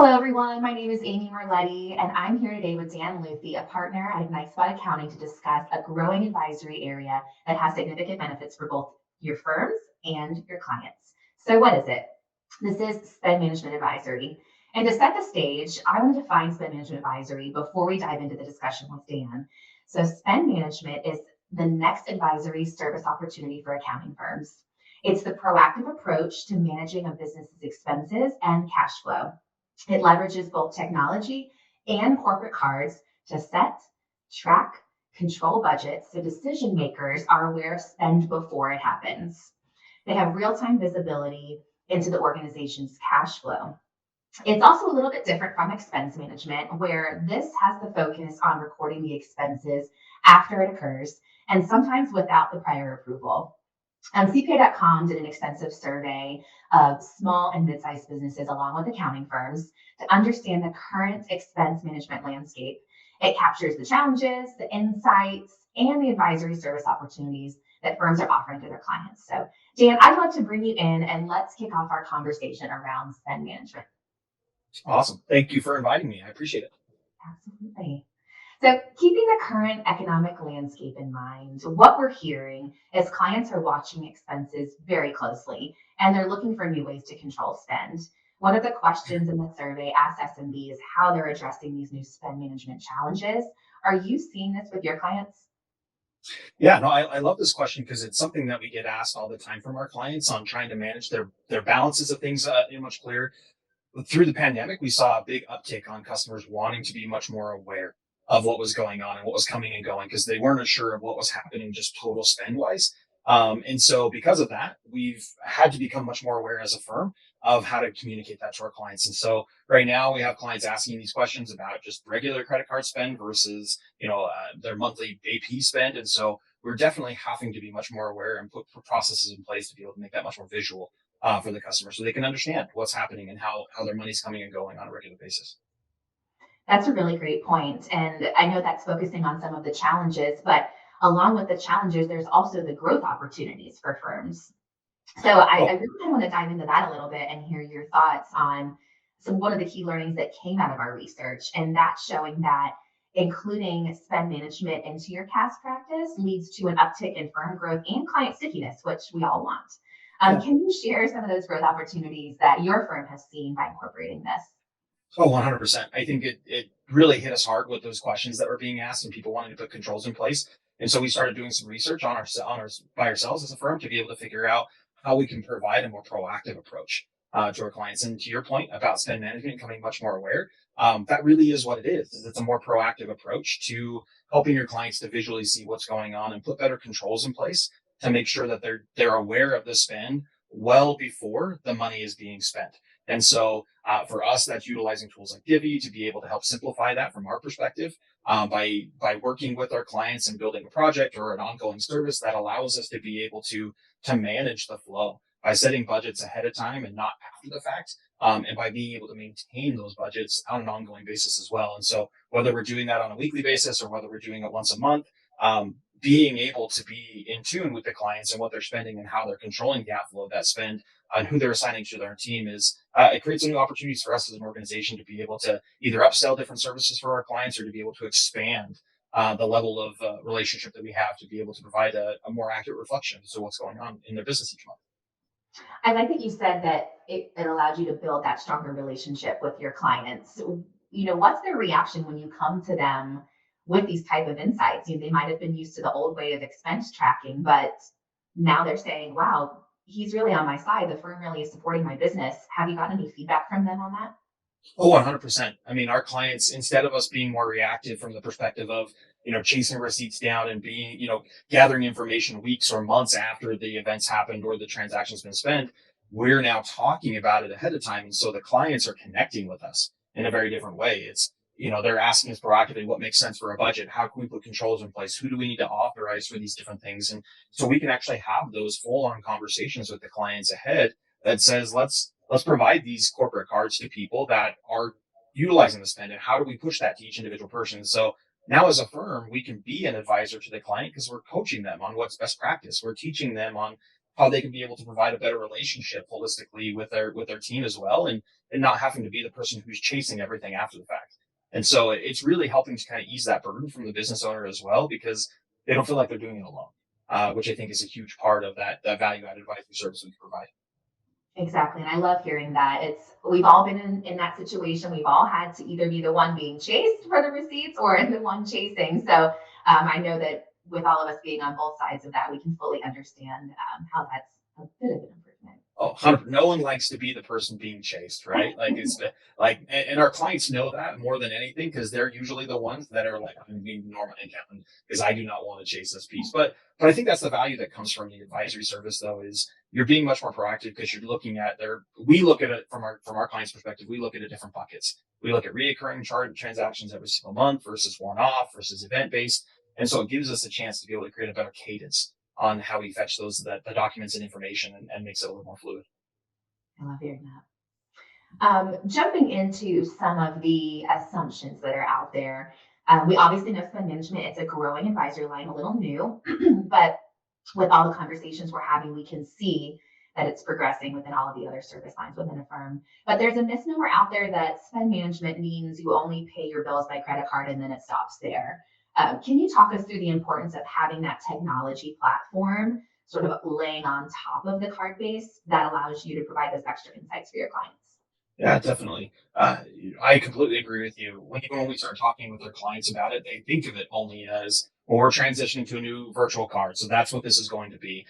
Hello, everyone. My name is Amy Merletti, and I'm here today with Dan Luthi, a partner at Spot Accounting, to discuss a growing advisory area that has significant benefits for both your firms and your clients. So, what is it? This is spend management advisory. And to set the stage, I want to define spend management advisory before we dive into the discussion with Dan. So, spend management is the next advisory service opportunity for accounting firms. It's the proactive approach to managing a business's expenses and cash flow. It leverages both technology and corporate cards to set, track, control budgets so decision makers are aware of spend before it happens. They have real time visibility into the organization's cash flow. It's also a little bit different from expense management, where this has the focus on recording the expenses after it occurs and sometimes without the prior approval. CPA.com did an extensive survey of small and mid-sized businesses along with accounting firms to understand the current expense management landscape. It captures the challenges, the insights, and the advisory service opportunities that firms are offering to their clients. So, Dan, I'd love to bring you in and let's kick off our conversation around spend management. Awesome. Thank you for inviting me. I appreciate it. Absolutely. So, keeping the current economic landscape in mind, what we're hearing is clients are watching expenses very closely and they're looking for new ways to control spend. One of the questions in the survey asked SMB is how they're addressing these new spend management challenges. Are you seeing this with your clients? Yeah, no, I love this question because it's something that we get asked all the time from our clients on trying to manage their balances of things much clearer. Through the pandemic, we saw a big uptick on customers wanting to be much more aware of what was going on and what was coming and going because they weren't sure of what was happening just total spend wise. And so because of that, we've had to become much more aware as a firm of how to communicate that to our clients. And so right now we have clients asking these questions about just regular credit card spend versus, their monthly AP spend. And so we're definitely having to be much more aware and put processes in place to be able to make that much more visual for the customer so they can understand what's happening and how their money's coming and going on a regular basis. That's a really great point. And I know that's focusing on some of the challenges, but along with the challenges, there's also the growth opportunities for firms. So I Oh, really kind of want to dive into that a little bit and hear your thoughts on one of the key learnings that came out of our research, and that's showing that including spend management into your CAS practice leads to an uptick in firm growth and client stickiness, which we all want. yeah. Can you share some of those growth opportunities that your firm has seen by incorporating this? Oh, 100%. I think it really hit us hard with those questions that were being asked and people wanting to put controls in place. And so we started doing some research on our by ourselves as a firm to be able to figure out how we can provide a more proactive approach to our clients. And to your point about spend management becoming much more aware, that really is what it is. It's a more proactive approach to helping your clients to visually see what's going on and put better controls in place to make sure that they're aware of the spend well before the money is being spent. And so for us, that's utilizing tools like Divvy to be able to help simplify that from our perspective by working with our clients and building a project or an ongoing service that allows us to be able to manage the flow by setting budgets ahead of time and not after the fact, and by being able to maintain those budgets on an ongoing basis as well. And so whether we're doing that on a weekly basis or whether we're doing it once a month, being able to be in tune with the clients and what they're spending and how they're controlling the outflow of that spend and who they're assigning to their team is it creates new opportunities for us as an organization to be able to either upsell different services for our clients or to be able to expand the level of relationship that we have to be able to provide a more accurate reflection as to what's going on in their business each month. I like that you said that it allowed you to build that stronger relationship with your clients. What's their reaction when you come to them with these type of insights? They might have been used to the old way of expense tracking, but now they're saying, wow, he's really on my side. The firm really is supporting my business. Have you gotten any feedback from them on that? Oh, 100%. I mean, our clients, instead of us being more reactive from the perspective of, chasing receipts down and being, gathering information weeks or months after the events happened or the transaction's been spent, we're now talking about it ahead of time. And so the clients are connecting with us in a very different way. It's, they're asking us proactively what makes sense for a budget. How can we put controls in place? Who do we need to authorize for these different things? And so we can actually have those full on conversations with the clients ahead that says, let's provide these corporate cards to people that are utilizing the spend and how do we push that to each individual person. So now as a firm we can be an advisor to the client because we're coaching them on what's best practice, we're teaching them on how they can be able to provide a better relationship holistically with their team as well, and not having to be the person who's chasing everything after the fact. And so it's really helping to kind of ease that burden from the business owner as well, because they don't feel like they're doing it alone, which I think is a huge part of that value added advisory service we can provide. Exactly. And I love hearing that. We've all been in that situation. We've all had to either be the one being chased for the receipts or the one chasing. So I know that with all of us being on both sides of that, we can fully understand how that's a bit of an improvement. Oh, 100, no one likes to be the person being chased, right? Like it's like, and our clients know that more than anything, because they're usually the ones that are like, I'm being normal accountant because I do not want to chase this piece. But I think that's the value that comes from the advisory service, though, is you're being much more proactive because you're looking at we look at it from our client's perspective. We look at it different buckets. We look at reoccurring chart transactions every single month versus one-off versus event-based. And so it gives us a chance to be able to create a better cadence on how we fetch the documents and information, and makes it a little more fluid. I love hearing that. Jumping into some of the assumptions that are out there, we obviously know spend management, it's a growing advisory line, a little new, but with all the conversations we're having, we can see that it's progressing within all of the other service lines within a firm. But there's a misnomer out there that spend management means you only pay your bills by credit card and then it stops there. Can you talk us through the importance of having that technology platform sort of laying on top of the card base that allows you to provide those extra insights for your clients? Yeah, definitely. I completely agree with you. When we start talking with our clients about it, they think of it only as, well, we're transitioning to a new virtual card, so that's what this is going to be.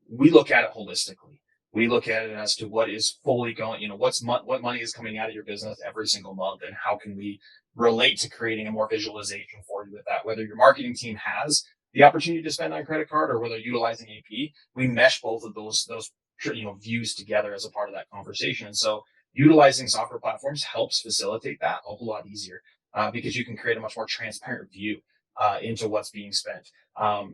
We look at it holistically. We look at it as to what is fully going, what money is coming out of your business every single month, and how can we relate to creating a more visualization for you with that. Whether your marketing team has the opportunity to spend on credit card or whether utilizing AP, we mesh both of those views together as a part of that conversation. And so utilizing software platforms helps facilitate that a whole lot easier, because you can create a much more transparent view into what's being spent,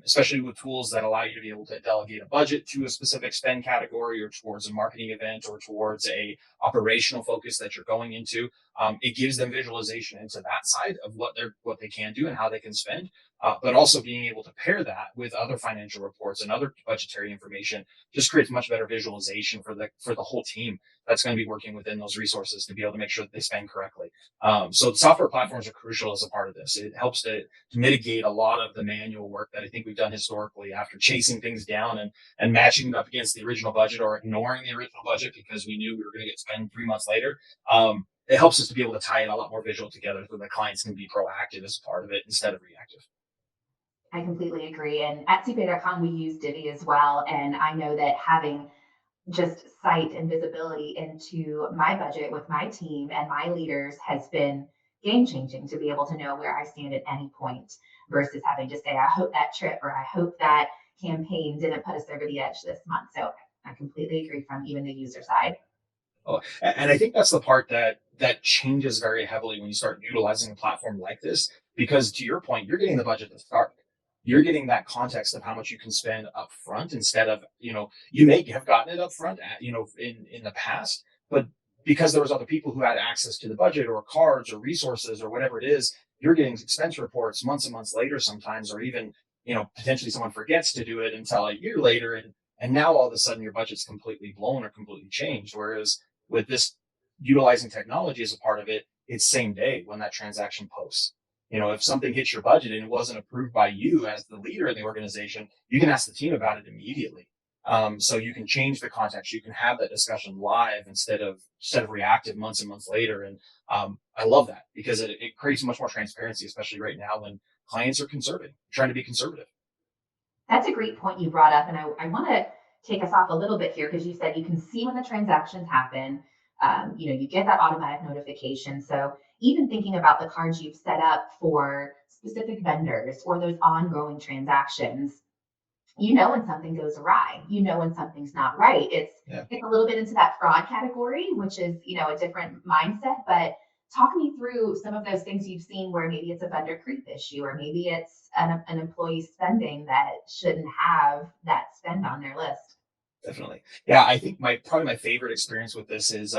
especially with tools that allow you to be able to delegate a budget to a specific spend category or towards a marketing event or towards a operational focus that you're going into. It gives them visualization into that side of what they can do and how they can spend, but also being able to pair that with other financial reports and other budgetary information just creates much better visualization for the whole team that's going to be working within those resources to be able to make sure that they spend correctly. So the software platforms are crucial as a part of this. It helps to mitigate a lot of the manual work that I think we've done historically after chasing things down and matching it up against the original budget or ignoring the original budget because we knew we were going to get spent 3 months later. It helps us to be able to tie it a lot more visual together so that clients can be proactive as a part of it instead of reactive. I completely agree. And at CPA.com, we use Divvy as well. And I know that having just sight and visibility into my budget with my team and my leaders has been game changing to be able to know where I stand at any point versus having to say, I hope that trip or I hope that campaign didn't put us over the edge this month. So I completely agree from even the user side. Oh, and I think that's the part that changes very heavily when you start utilizing a platform like this, because to your point, you're getting the budget to start. You're getting that context of how much you can spend up front instead of, you may have gotten it up front in the past, but because there was other people who had access to the budget or cards or resources or whatever it is, you're getting expense reports months and months later sometimes, or even, potentially someone forgets to do it until a year later. And now all of a sudden your budget's completely blown or completely changed. Whereas with this, utilizing technology as a part of it, it's same day when that transaction posts. If something hits your budget and it wasn't approved by you as the leader in the organization, you can ask the team about it immediately. So you can change the context. You can have that discussion live instead of reactive months and months later. And I love that because it creates much more transparency, especially right now when clients are trying to be conservative. That's a great point you brought up. And I want to take us off a little bit here because you said you can see when the transactions happen. You get that automatic notification. So even thinking about the cards you've set up for specific vendors or those ongoing transactions, when something goes awry, when something's not right. It's a little bit into that fraud category, which is, a different mindset. But talk me through some of those things you've seen where maybe it's a vendor creep issue, or maybe it's an employee spending that shouldn't have that spend on their list. Definitely. Yeah, I think probably my favorite experience with this is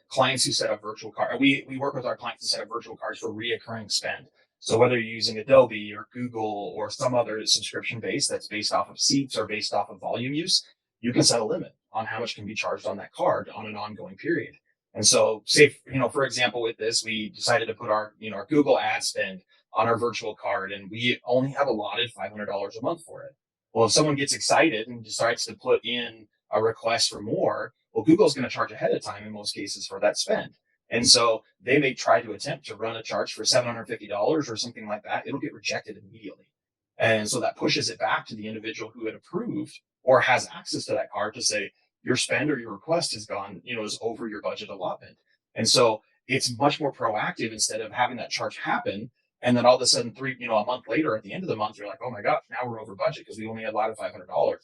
clients who set up virtual card. We work with our clients to set up virtual cards for reoccurring spend. So whether you're using Adobe or Google or some other subscription base that's based off of seats or based off of volume use, you can set a limit on how much can be charged on that card on an ongoing period. And so, say, for example, with this, we decided to put our Google ad spend on our virtual card, and we only have allotted $500 a month for it. Well, if someone gets excited and decides to put in a request for more, well, Google's going to charge ahead of time in most cases for that spend. And so they may try to attempt to run a charge for $750 or something like that. It'll get rejected immediately. And so that pushes it back to the individual who had approved or has access to that card to say, your spend or your request has gone, is over your budget allotment. And so it's much more proactive instead of having that charge happen. And then all of a sudden, a month later, at the end of the month, you're like, oh my gosh, now we're over budget because we only allotted $500.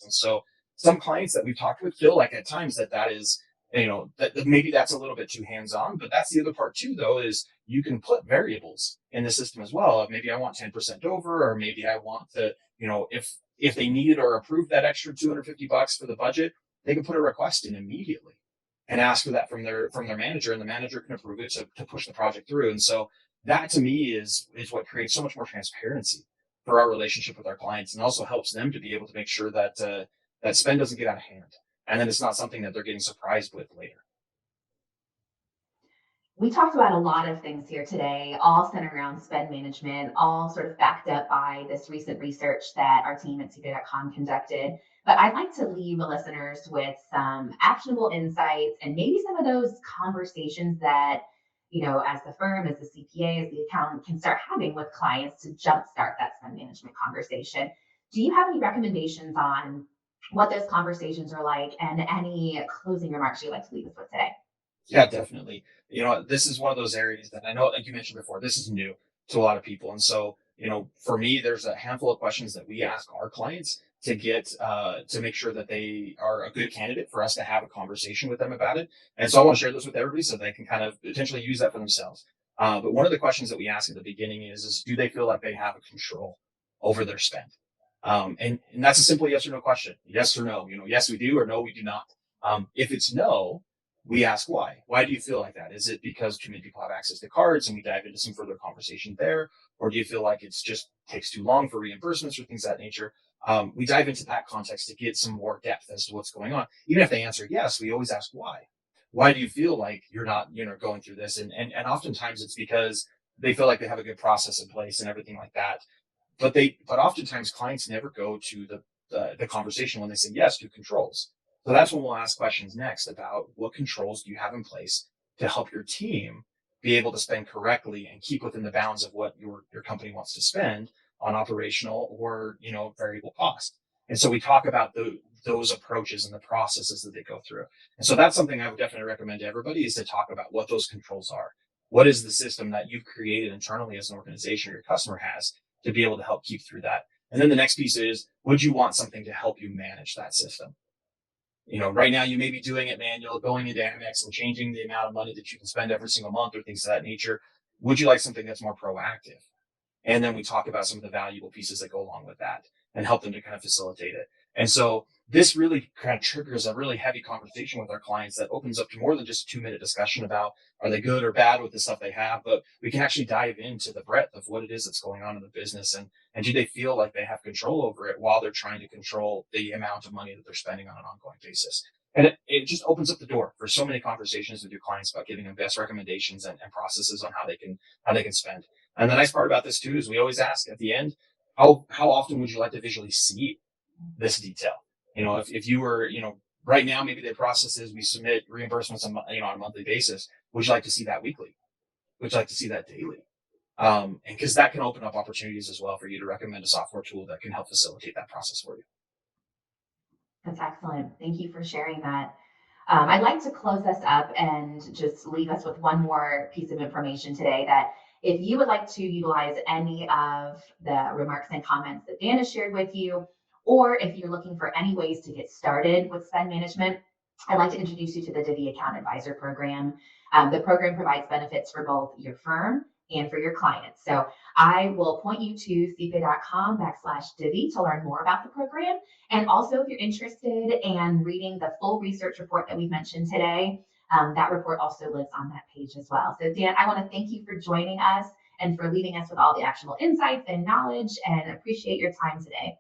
And so some clients that we've talked with feel like at times that is, that maybe that's a little bit too hands-on, but that's the other part too, though, is you can put variables in the system as well. Maybe I want 10% over, or maybe I want to, if they needed or approved that extra $250 for the budget, they can put a request in immediately and ask for that from their manager, and the manager can approve it to push the project through. And so that to me is what creates so much more transparency for our relationship with our clients, and also helps them to be able to make sure that that spend doesn't get out of hand, and then it's not something that they're getting surprised with later. We talked about a lot of things here today, all centered around spend management, all sort of backed up by this recent research that our team at CPA.com conducted. But I'd like to leave the listeners with some actionable insights and maybe some of those conversations that, as the firm, as the CPA, as the accountant can start having with clients to jumpstart that spend management conversation. Do you have any recommendations on what those conversations are like, and any closing remarks you'd like to leave us with today? Yeah, definitely. This is one of those areas that I know, like you mentioned before, this is new to a lot of people. And so, for me, there's a handful of questions that we ask our clients to get to make sure that they are a good candidate for us to have a conversation with them about it. And so I want to share this with everybody so they can kind of potentially use that for themselves. But one of the questions that we ask at the beginning is do they feel like they have a control over their spend? And that's a simple yes or no question. Yes or no. Yes, we do, or no, we do not. If it's no, we ask why. Why do you feel like that? Is it because too many people have access to cards, and we dive into some further conversation there? Or do you feel like it's just takes too long for reimbursements or things of that nature? We dive into that context to get some more depth as to what's going on. Even if they answer yes, we always ask why. Why do you feel like you're not, going through this? And oftentimes it's because they feel like they have a good process in place and everything like that. But oftentimes clients never go to the conversation when they say yes to controls. So that's when we'll ask questions next about what controls do you have in place to help your team be able to spend correctly and keep within the bounds of what your company wants to spend on operational or variable cost. And so we talk about those approaches and the processes that they go through. And so that's something I would definitely recommend to everybody, is to talk about what those controls are. What is the system that you've created internally as an organization or your customer has to be able to help keep through that? And then the next piece is, would you want something to help you manage that system? Right now you may be doing it manual, going into Amex and changing the amount of money that you can spend every single month or things of that nature. Would you like something that's more proactive? And then we talk about some of the valuable pieces that go along with that and help them to kind of facilitate it. And so this really kind of triggers a really heavy conversation with our clients that opens up to more than just a 2-minute discussion about are they good or bad with the stuff they have, but we can actually dive into the breadth of what it is that's going on in the business, and do they feel like they have control over it while they're trying to control the amount of money that they're spending on an ongoing basis. And it just opens up the door for so many conversations with your clients about giving them best recommendations and processes on how they can spend. And the nice part about this too is we always ask at the end, how often would you like to visually see this detail? If you were, right now, maybe the process is we submit reimbursements on a monthly basis. Would you like to see that weekly? Would you like to see that daily? And because that can open up opportunities as well for you to recommend a software tool that can help facilitate that process for you. That's excellent. Thank you for sharing that. I'd like to close this up and just leave us with one more piece of information today, that if you would like to utilize any of the remarks and comments that Dan has shared with you, or if you're looking for any ways to get started with spend management, I'd like to introduce you to the Divvy Account Advisor Program. The program provides benefits for both your firm and for your clients. So I will point you to CPA.com/Divvy to learn more about the program. And also, if you're interested in reading the full research report that we mentioned today, that report also lives on that page as well. So Dan, I want to thank you for joining us and for leaving us with all the actionable insights and knowledge, and appreciate your time today.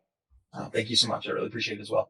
Thank you so much. I really appreciate it as well.